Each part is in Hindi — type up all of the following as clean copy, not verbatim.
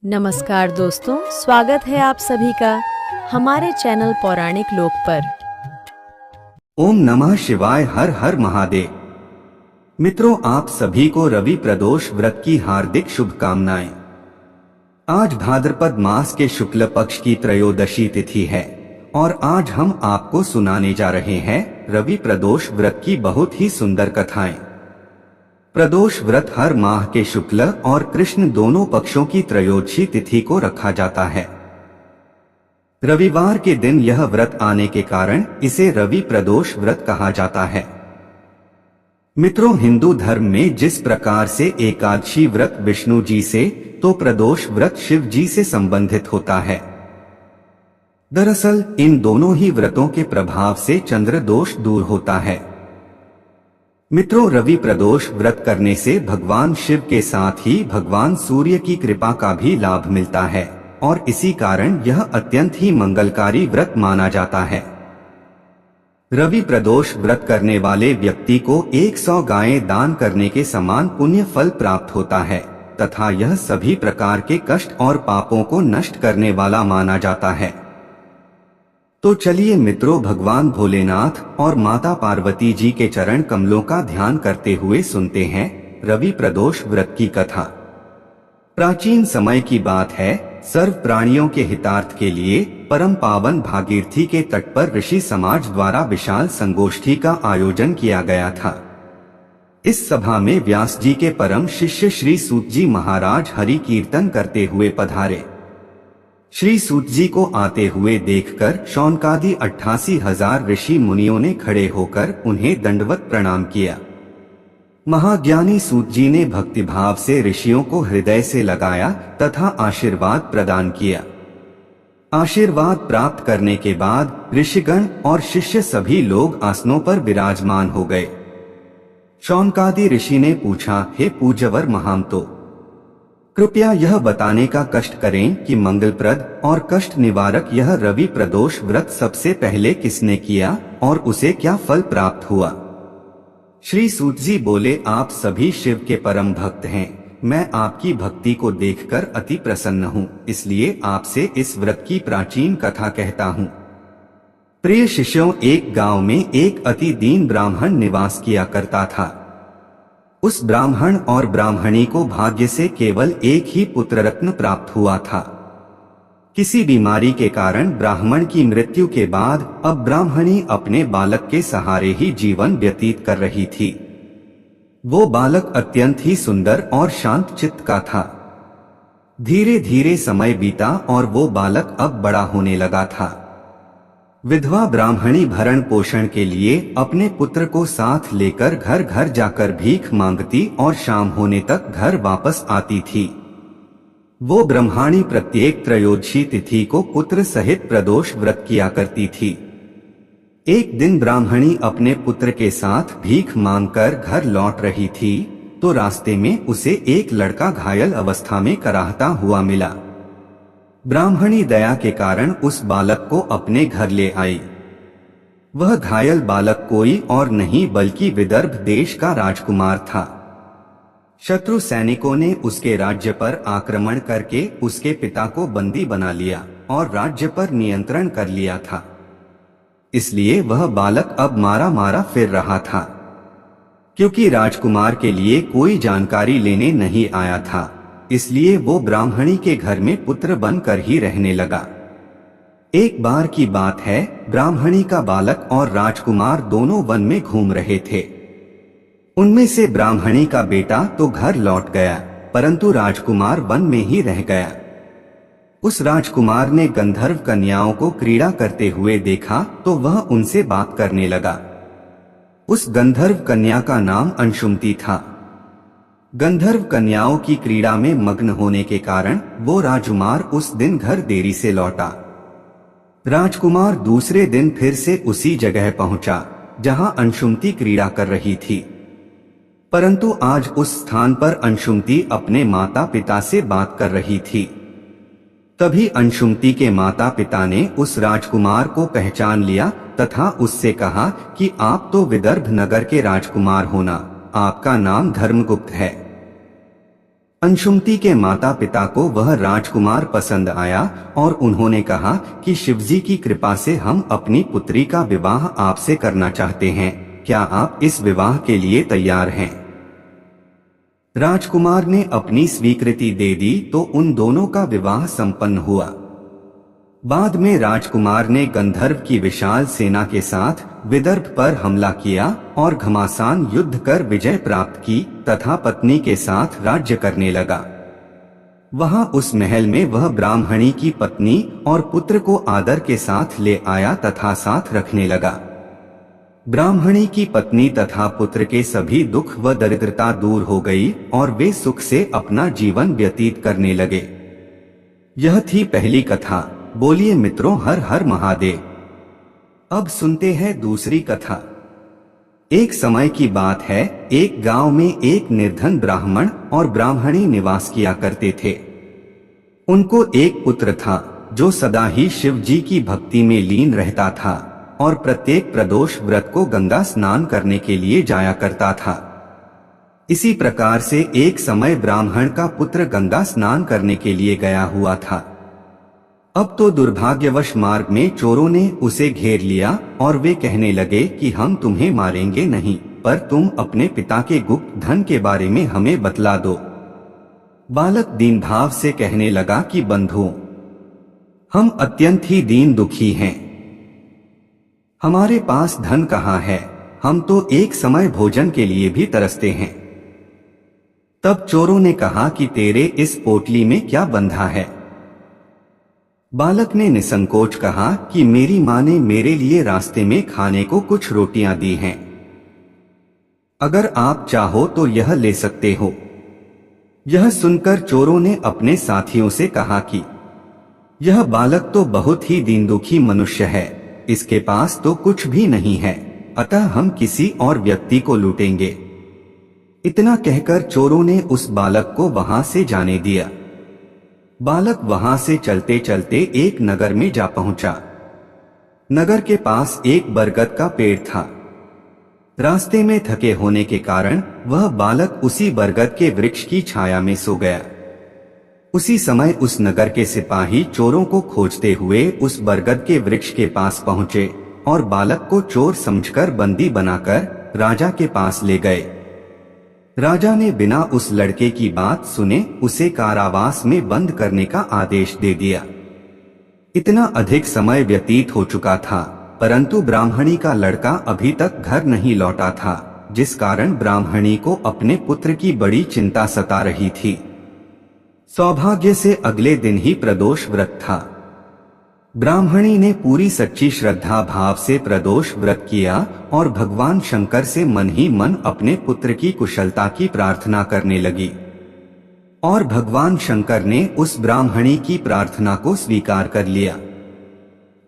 नमस्कार दोस्तों, स्वागत है आप सभी का हमारे चैनल पौराणिक लोक पर। ओम नमः शिवाय, हर हर महादेव। मित्रों, आप सभी को रवि प्रदोष व्रत की हार्दिक शुभकामनाएं। आज भाद्रपद मास के शुक्ल पक्ष की त्रयोदशी तिथि है और आज हम आपको सुनाने जा रहे हैं रवि प्रदोष व्रत की बहुत ही सुंदर कथाएं। प्रदोष व्रत हर माह के शुक्ल और कृष्ण दोनों पक्षों की त्रयोदशी तिथि को रखा जाता है। रविवार के दिन यह व्रत आने के कारण इसे रवि प्रदोष व्रत कहा जाता है। मित्रों, हिंदू धर्म में जिस प्रकार से एकादशी व्रत विष्णु जी से, तो प्रदोष व्रत शिव जी से संबंधित होता है। दरअसल इन दोनों ही व्रतों के प्रभाव से चंद्र दोष दूर होता है। मित्रों, रवि प्रदोष व्रत करने से भगवान शिव के साथ ही भगवान सूर्य की कृपा का भी लाभ मिलता है और इसी कारण यह अत्यंत ही मंगलकारी व्रत माना जाता है। रवि प्रदोष व्रत करने वाले व्यक्ति को 100 गायें दान करने के समान पुण्य फल प्राप्त होता है तथा यह सभी प्रकार के कष्ट और पापों को नष्ट करने वाला माना जाता है। तो चलिए मित्रों, भगवान भोलेनाथ और माता पार्वती जी के चरण कमलों का ध्यान करते हुए सुनते हैं रवि प्रदोष व्रत की कथा। प्राचीन समय की बात है, सर्व प्राणियों के हितार्थ के लिए परम पावन भागीरथी के तट पर ऋषि समाज द्वारा विशाल संगोष्ठी का आयोजन किया गया था। इस सभा में व्यास जी के परम शिष्य श्री सूत जी महाराज हरि कीर्तन करते हुए पधारे। श्री सूत जी को आते हुए देखकर शौनकादि 88,000 ऋषि मुनियों ने खड़े होकर उन्हें दंडवत प्रणाम किया। महाज्ञानी सूत जी ने भक्तिभाव से ऋषियों को हृदय से लगाया तथा आशीर्वाद प्रदान किया। आशीर्वाद प्राप्त करने के बाद ऋषिगण और शिष्य सभी लोग आसनों पर विराजमान हो गए। शौनकादि ऋषि ने पूछा, हे पूज्यवर महामतो, कृपया यह बताने का कष्ट करें कि मंगलप्रद और कष्ट निवारक यह रवि प्रदोष व्रत सबसे पहले किसने किया और उसे क्या फल प्राप्त हुआ। श्री सूत जी बोले, आप सभी शिव के परम भक्त हैं। मैं आपकी भक्ति को देखकर अति प्रसन्न हूँ, इसलिए आपसे इस व्रत की प्राचीन कथा कहता हूँ। प्रिय शिष्यों, एक गांव में एक अति दीन ब्राह्मण निवास किया करता था। उस ब्राह्मण और ब्राह्मणी को भाग्य से केवल एक ही पुत्र रत्न प्राप्त हुआ था। किसी बीमारी के कारण ब्राह्मण की मृत्यु के बाद अब ब्राह्मणी अपने बालक के सहारे ही जीवन व्यतीत कर रही थी। वो बालक अत्यंत ही सुंदर और शांत चित्त का था। धीरे धीरे समय बीता और वो बालक अब बड़ा होने लगा था। विधवा ब्राह्मणी भरण पोषण के लिए अपने पुत्र को साथ लेकर घर घर जाकर भीख मांगती और शाम होने तक घर वापस आती थी। वो ब्रह्माणी प्रत्येक त्रयोदशी तिथि को पुत्र सहित प्रदोष व्रत किया करती थी। एक दिन ब्राह्मणी अपने पुत्र के साथ भीख मांगकर घर लौट रही थी तो रास्ते में उसे एक लड़का घायल अवस्था में कराहता हुआ मिला। ब्राह्मणी दया के कारण उस बालक को अपने घर ले आई। वह घायल बालक कोई और नहीं बल्कि विदर्भ देश का राजकुमार था। शत्रु सैनिकों ने उसके राज्य पर आक्रमण करके उसके पिता को बंदी बना लिया और राज्य पर नियंत्रण कर लिया था। इसलिए वह बालक अब मारा मारा फिर रहा था। क्योंकि राजकुमार के लिए कोई जानकारी लेने नहीं आया था, इसलिए वो ब्राह्मणी के घर में पुत्र बनकर ही रहने लगा। एक बार की बात है, ब्राह्मणी का बालक और राजकुमार दोनों वन में घूम रहे थे। उनमें से ब्राह्मणी का बेटा तो घर लौट गया, परंतु राजकुमार वन में ही रह गया। उस राजकुमार ने गंधर्व कन्याओं को क्रीड़ा करते हुए देखा तो वह उनसे बात करने लगा। उस गंधर्व कन्या का नाम अंशुमती था। गंधर्व कन्याओं की क्रीड़ा में मग्न होने के कारण वो राजकुमार उस दिन घर देरी से लौटा। राजकुमार दूसरे दिन फिर से उसी जगह पहुंचा जहां अंशुमती क्रीड़ा कर रही थी, परंतु आज उस स्थान पर अंशुमती अपने माता पिता से बात कर रही थी। तभी अंशुमती के माता पिता ने उस राजकुमार को पहचान लिया तथा उससे कहा कि आप तो विदर्भ नगर के राजकुमार होना, आपका नाम धर्मगुप्त है। अंशुमति के माता पिता को वह राजकुमार पसंद आया और उन्होंने कहा कि शिवजी की कृपा से हम अपनी पुत्री का विवाह आपसे करना चाहते हैं, क्या आप इस विवाह के लिए तैयार हैं? राजकुमार ने अपनी स्वीकृति दे दी तो उन दोनों का विवाह संपन्न हुआ। बाद में राजकुमार ने गंधर्व की विशाल सेना के साथ विदर्भ पर हमला किया और घमासान युद्ध कर विजय प्राप्त की तथा पत्नी के साथ राज्य करने लगा। वहां उस महल में वह ब्राह्मणी की पत्नी और पुत्र को आदर के साथ ले आया तथा साथ रखने लगा। ब्राह्मणी की पत्नी तथा पुत्र के सभी दुख व दरिद्रता दूर हो गई और वे सुख से अपना जीवन व्यतीत करने लगे। यह थी पहली कथा। बोलिए मित्रों, हर हर महादेव। अब सुनते हैं दूसरी कथा। एक समय की बात है, एक गांव में एक निर्धन ब्राह्मण और ब्राह्मणी निवास किया करते थे। उनको एक पुत्र था जो सदा ही शिव जी की भक्ति में लीन रहता था और प्रत्येक प्रदोष व्रत को गंगा स्नान करने के लिए जाया करता था। इसी प्रकार से एक समय ब्राह्मण का पुत्र गंगा स्नान करने के लिए गया हुआ था। अब तो दुर्भाग्यवश मार्ग में चोरों ने उसे घेर लिया और वे कहने लगे कि हम तुम्हें मारेंगे नहीं, पर तुम अपने पिता के गुप्त धन के बारे में हमें बतला दो। बालक दीन भाव से कहने लगा कि बंधु, हम अत्यंत ही दीन दुखी हैं। हमारे पास धन कहाँ है, हम तो एक समय भोजन के लिए भी तरसते हैं। तब चोरों ने कहा कि तेरे इस पोटली में क्या बंधा है? बालक ने निसंकोच कहा कि मेरी माँ ने मेरे लिए रास्ते में खाने को कुछ रोटियां दी हैं। अगर आप चाहो तो यह ले सकते हो। यह सुनकर चोरों ने अपने साथियों से कहा कि यह बालक तो बहुत ही दीन दुखी मनुष्य है, इसके पास तो कुछ भी नहीं है, अतः हम किसी और व्यक्ति को लूटेंगे। इतना कहकर चोरों ने उस बालक को वहां से जाने दिया। बालक वहां से चलते चलते एक नगर में जा पहुंचा। नगर के पास एक बरगद का पेड़ था। रास्ते में थके होने के कारण वह बालक उसी बरगद के वृक्ष की छाया में सो गया। उसी समय उस नगर के सिपाही चोरों को खोजते हुए उस बरगद के वृक्ष के पास पहुंचे और बालक को चोर समझकर बंदी बनाकर राजा के पास ले गए। राजा ने बिना उस लड़के की बात सुने उसे कारावास में बंद करने का आदेश दे दिया। इतना अधिक समय व्यतीत हो चुका था, परंतु ब्राह्मणी का लड़का अभी तक घर नहीं लौटा था, जिस कारण ब्राह्मणी को अपने पुत्र की बड़ी चिंता सता रही थी। सौभाग्य से अगले दिन ही प्रदोष व्रत था। ब्राह्मणी ने पूरी सच्ची श्रद्धा भाव से प्रदोष व्रत किया और भगवान शंकर से मन ही मन अपने पुत्र की कुशलता की प्रार्थना करने लगी। और भगवान शंकर ने उस ब्राह्मणी की प्रार्थना को स्वीकार कर लिया।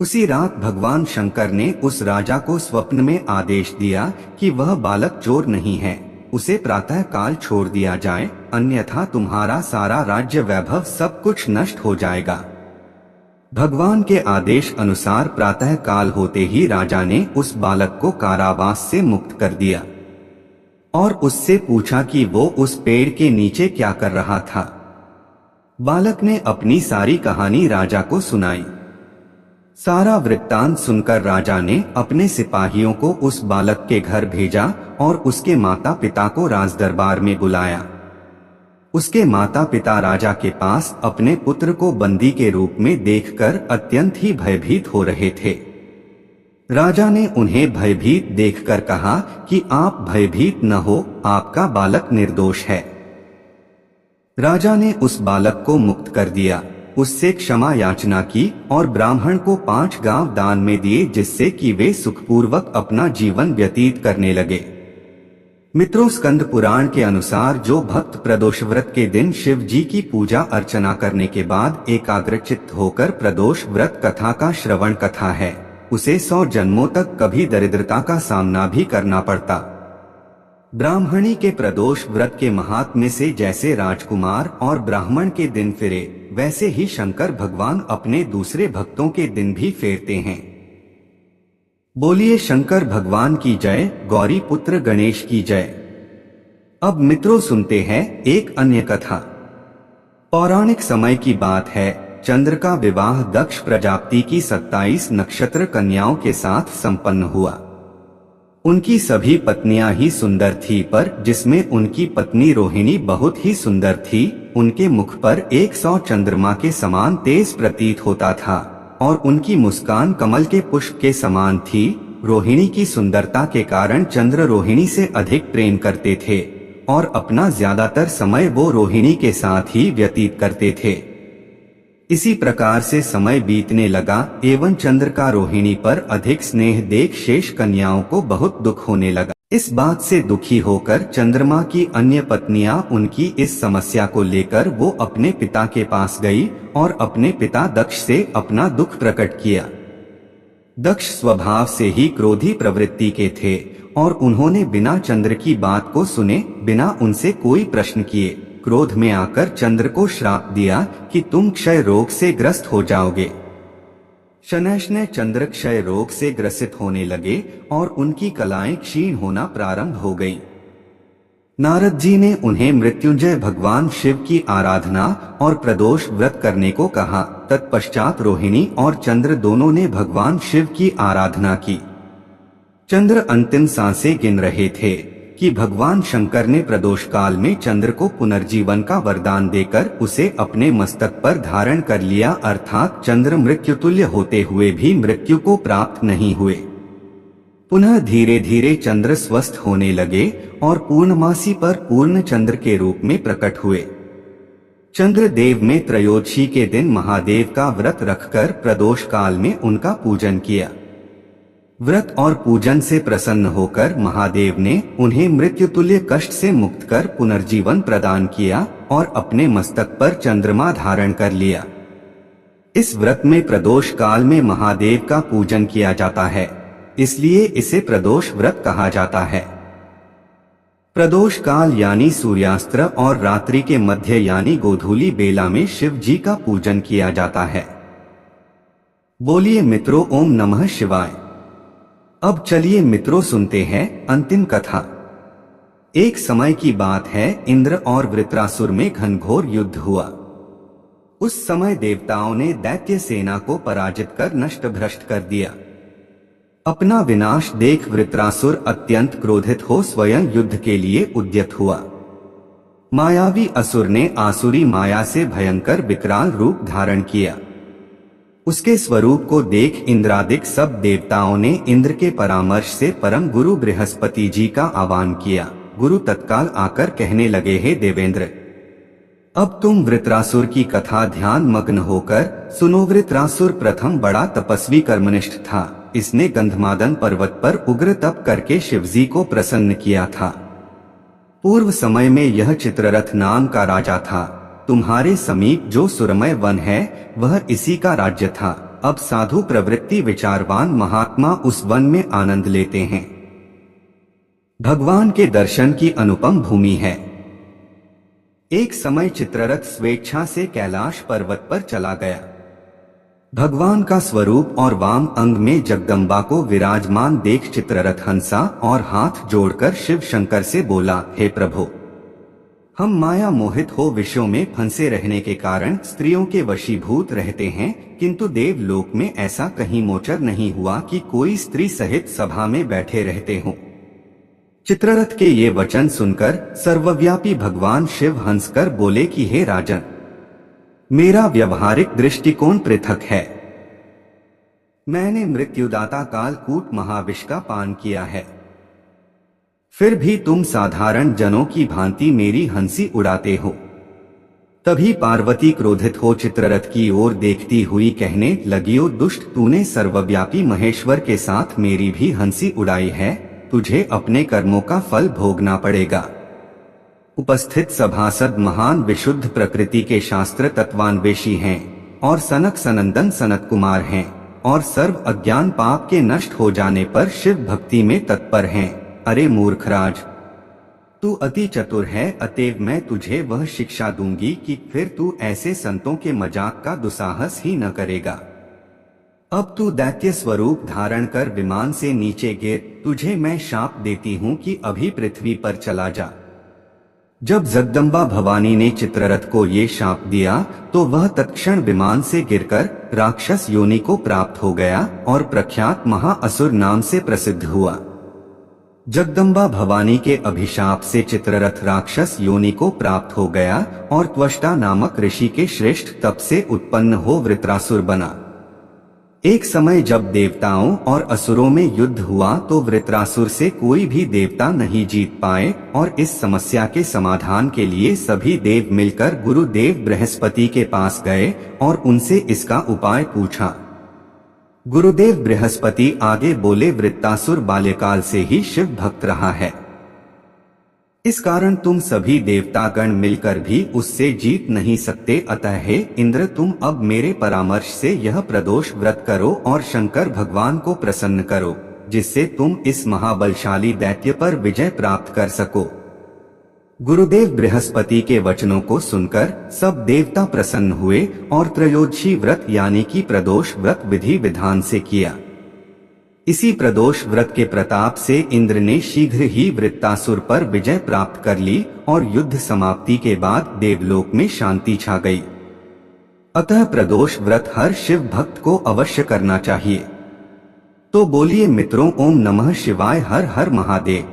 उसी रात भगवान शंकर ने उस राजा को स्वप्न में आदेश दिया कि वह बालक चोर नहीं है, उसे प्रातः काल छोड़ दिया जाए, अन्यथा तुम्हारा सारा राज्य वैभव सब कुछ नष्ट हो जाएगा। भगवान के आदेश अनुसार प्रातः काल होते ही राजा ने उस बालक को कारावास से मुक्त कर दिया और उससे पूछा कि वो उस पेड़ के नीचे क्या कर रहा था। बालक ने अपनी सारी कहानी राजा को सुनाई। सारा वृत्तांत सुनकर राजा ने अपने सिपाहियों को उस बालक के घर भेजा और उसके माता पिता को राजदरबार में बुलाया। उसके माता पिता राजा के पास अपने पुत्र को बंदी के रूप में देखकर अत्यंत ही भयभीत हो रहे थे। राजा ने उन्हें भयभीत देखकर कहा कि आप भयभीत न हो, आपका बालक निर्दोष है। राजा ने उस बालक को मुक्त कर दिया, उससे क्षमा याचना की और ब्राह्मण को 5 गांव दान में दिए, जिससे कि वे सुखपूर्वक अपना जीवन व्यतीत करने लगे। मित्रों, स्कंद पुराण के अनुसार जो भक्त प्रदोष व्रत के दिन शिव जी की पूजा अर्चना करने के बाद एकाग्रचित्त होकर प्रदोष व्रत कथा का श्रवण कथा है, उसे 100 जन्मों तक कभी दरिद्रता का सामना भी करना पड़ता। ब्राह्मणी के प्रदोष व्रत के महात्म्य से जैसे राजकुमार और ब्राह्मण के दिन फिरे, वैसे ही शंकर भगवान अपने दूसरे भक्तों के दिन भी फेरते हैं। बोलिए शंकर भगवान की जय, गौरी पुत्र गणेश की जय। अब मित्रों सुनते हैं एक अन्य कथा। पौराणिक समय की बात है। चंद्र का विवाह दक्ष प्रजापति की 27 नक्षत्र कन्याओं के साथ संपन्न हुआ। उनकी सभी पत्नियां ही सुंदर थी, पर जिसमें उनकी पत्नी रोहिणी बहुत ही सुंदर थी। उनके मुख पर 100 चंद्रमा के समान तेज प्रतीत होता था और उनकी मुस्कान कमल के पुष्प के समान थी। रोहिणी की सुंदरता के कारण चंद्र रोहिणी से अधिक प्रेम करते थे और अपना ज्यादातर समय वो रोहिणी के साथ ही व्यतीत करते थे। इसी प्रकार से समय बीतने लगा एवं चंद्र का रोहिणी पर अधिक स्नेह देख शेष कन्याओं को बहुत दुख होने लगा। इस बात से दुखी होकर चंद्रमा की अन्य पत्नियां उनकी इस समस्या को लेकर वो अपने पिता के पास गई और अपने पिता दक्ष से अपना दुख प्रकट किया। दक्ष स्वभाव से ही क्रोधी प्रवृत्ति के थे और उन्होंने बिना चंद्र की बात को सुने बिना उनसे कोई प्रश्न किए क्रोध में आकर चंद्र को श्राप दिया कि तुम क्षय रोग से ग्रस्त हो जाओगे। शनैः चंद्र क्षय रोग से ग्रसित होने लगे और उनकी कलाएं क्षीण होना प्रारंभ हो गईं। नारद जी ने उन्हें मृत्युंजय भगवान शिव की आराधना और प्रदोष व्रत करने को कहा। तत्पश्चात रोहिणी और चंद्र दोनों ने भगवान शिव की आराधना की। चंद्र अंतिम सांसें गिन रहे थे कि भगवान शंकर ने प्रदोष काल में चंद्र को पुनर्जीवन का वरदान देकर उसे अपने मस्तक पर धारण कर लिया, अर्थात चंद्र मृत्युतुल्य होते हुए भी मृत्यु को प्राप्त नहीं हुए। पुनः धीरे धीरे चंद्र स्वस्थ होने लगे और पूर्णमासी पर पूर्ण चंद्र के रूप में प्रकट हुए। चंद्र देव में त्रयोदशी के दिन महादेव का व्रत रखकर प्रदोष काल में उनका पूजन किया। व्रत और पूजन से प्रसन्न होकर महादेव ने उन्हें मृत्युतुल्य कष्ट से मुक्त कर पुनर्जीवन प्रदान किया और अपने मस्तक पर चंद्रमा धारण कर लिया। इस व्रत में प्रदोष काल में महादेव का पूजन किया जाता है, इसलिए इसे प्रदोष व्रत कहा जाता है। प्रदोष काल यानी सूर्यास्त्र और रात्रि के मध्य यानी गोधूली बेला में शिव जी का पूजन किया जाता है। बोलिए मित्रों, ओम नमः शिवाय। अब चलिए मित्रों सुनते हैं अंतिम कथा। एक समय की बात है, इंद्र और वृत्रासुर में घनघोर युद्ध हुआ। उस समय देवताओं ने दैत्य सेना को पराजित कर नष्ट भ्रष्ट कर दिया। अपना विनाश देख वृत्रासुर अत्यंत क्रोधित हो स्वयं युद्ध के लिए उद्यत हुआ। मायावी असुर ने आसुरी माया से भयंकर विकराल रूप धारण किया। उसके स्वरूप को देख इंद्रादिक सब देवताओं ने इंद्र के परामर्श से परम गुरु बृहस्पति जी का आह्वान किया। गुरु तत्काल आकर कहने लगे, हे देवेंद्र, अब तुम वृत्रासुर की कथा ध्यान मग्न होकर सुनो। वृत्रासुर प्रथम बड़ा तपस्वी कर्मनिष्ठ था। इसने गंधमादन पर्वत पर उग्र तप करके शिवजी को प्रसन्न किया था। पूर्व समय में यह चित्ररथ नाम का राजा था। तुम्हारे समीप जो सुरमय वन है वह इसी का राज्य था। अब साधु प्रवृत्ति विचारवान महात्मा उस वन में आनंद लेते हैं। भगवान के दर्शन की अनुपम भूमि है। एक समय चित्ररथ स्वेच्छा से कैलाश पर्वत पर चला गया। भगवान का स्वरूप और वाम अंग में जगदम्बा को विराजमान देख चित्ररथ हंसा और हाथ जोड़कर शिव शंकर से बोला, हे प्रभु, हम माया मोहित हो विषयों में फंसे रहने के कारण स्त्रियों के वशीभूत रहते हैं, किंतु देवलोक में ऐसा कहीं मोचर नहीं हुआ कि कोई स्त्री सहित सभा में बैठे रहते हों। चित्ररथ के ये वचन सुनकर सर्वव्यापी भगवान शिव हंसकर बोले कि हे राजन, मेरा व्यवहारिक दृष्टिकोण पृथक है। मैंने मृत्युदाता कालकूट महाविष का पान किया है, फिर भी तुम साधारण जनों की भांति मेरी हंसी उड़ाते हो। तभी पार्वती क्रोधित हो चित्ररथ की ओर देखती हुई कहने लगी, ओ दुष्ट, तूने सर्वव्यापी महेश्वर के साथ मेरी भी हंसी उड़ाई है, तुझे अपने कर्मों का फल भोगना पड़ेगा। उपस्थित सभासद महान विशुद्ध प्रकृति के शास्त्र तत्वान्वेषी हैं और सनक सनंदन सनत कुमार हैं और सर्व अज्ञान पाप के नष्ट हो जाने पर शिव भक्ति में तत्पर हैं। अरे मूर्खराज, तू अति चतुर है, अतएव मैं तुझे वह शिक्षा दूंगी कि फिर तू ऐसे संतों के मजाक का दुस्साहस ही न करेगा। अब तू दैत्य स्वरूप धारण कर विमान से नीचे गिर, तुझे मैं शाप देती हूँ कि अभी पृथ्वी पर चला जा। जब जगदम्बा भवानी ने चित्ररथ को ये शाप दिया तो वह तत्क्षण विमान से गिरकर राक्षस योनि को प्राप्त हो गया और प्रख्यात महाअसुर नाम से प्रसिद्ध हुआ। जगदम्बा भवानी के अभिशाप से चित्ररथ राक्षस योनि को प्राप्त हो गया और त्वष्टा नामक ऋषि के श्रेष्ठ तप से उत्पन्न हो वृत्रासुर बना। एक समय जब देवताओं और असुरों में युद्ध हुआ तो वृत्रासुर से कोई भी देवता नहीं जीत पाए और इस समस्या के समाधान के लिए सभी देव मिलकर गुरुदेव बृहस्पति के पास गए और उनसे इसका उपाय पूछा। गुरुदेव बृहस्पति आगे बोले, वृत्रासुर बाल्यकाल से ही शिव भक्त रहा है, इस कारण तुम सभी देवतागण मिलकर भी उससे जीत नहीं सकते। अतः हे इंद्र, तुम अब मेरे परामर्श से यह प्रदोष व्रत करो और शंकर भगवान को प्रसन्न करो, जिससे तुम इस महाबलशाली दैत्य पर विजय प्राप्त कर सको। गुरुदेव बृहस्पति के वचनों को सुनकर सब देवता प्रसन्न हुए और त्रयोदशी व्रत यानी कि प्रदोष व्रत विधि विधान से किया। इसी प्रदोष व्रत के प्रताप से इंद्र ने शीघ्र ही वृत्तासुर पर विजय प्राप्त कर ली और युद्ध समाप्ति के बाद देवलोक में शांति छा गई। अतः प्रदोष व्रत हर शिव भक्त को अवश्य करना चाहिए। तो बोलिए मित्रों, ओम नमः शिवाय, हर हर महादेव।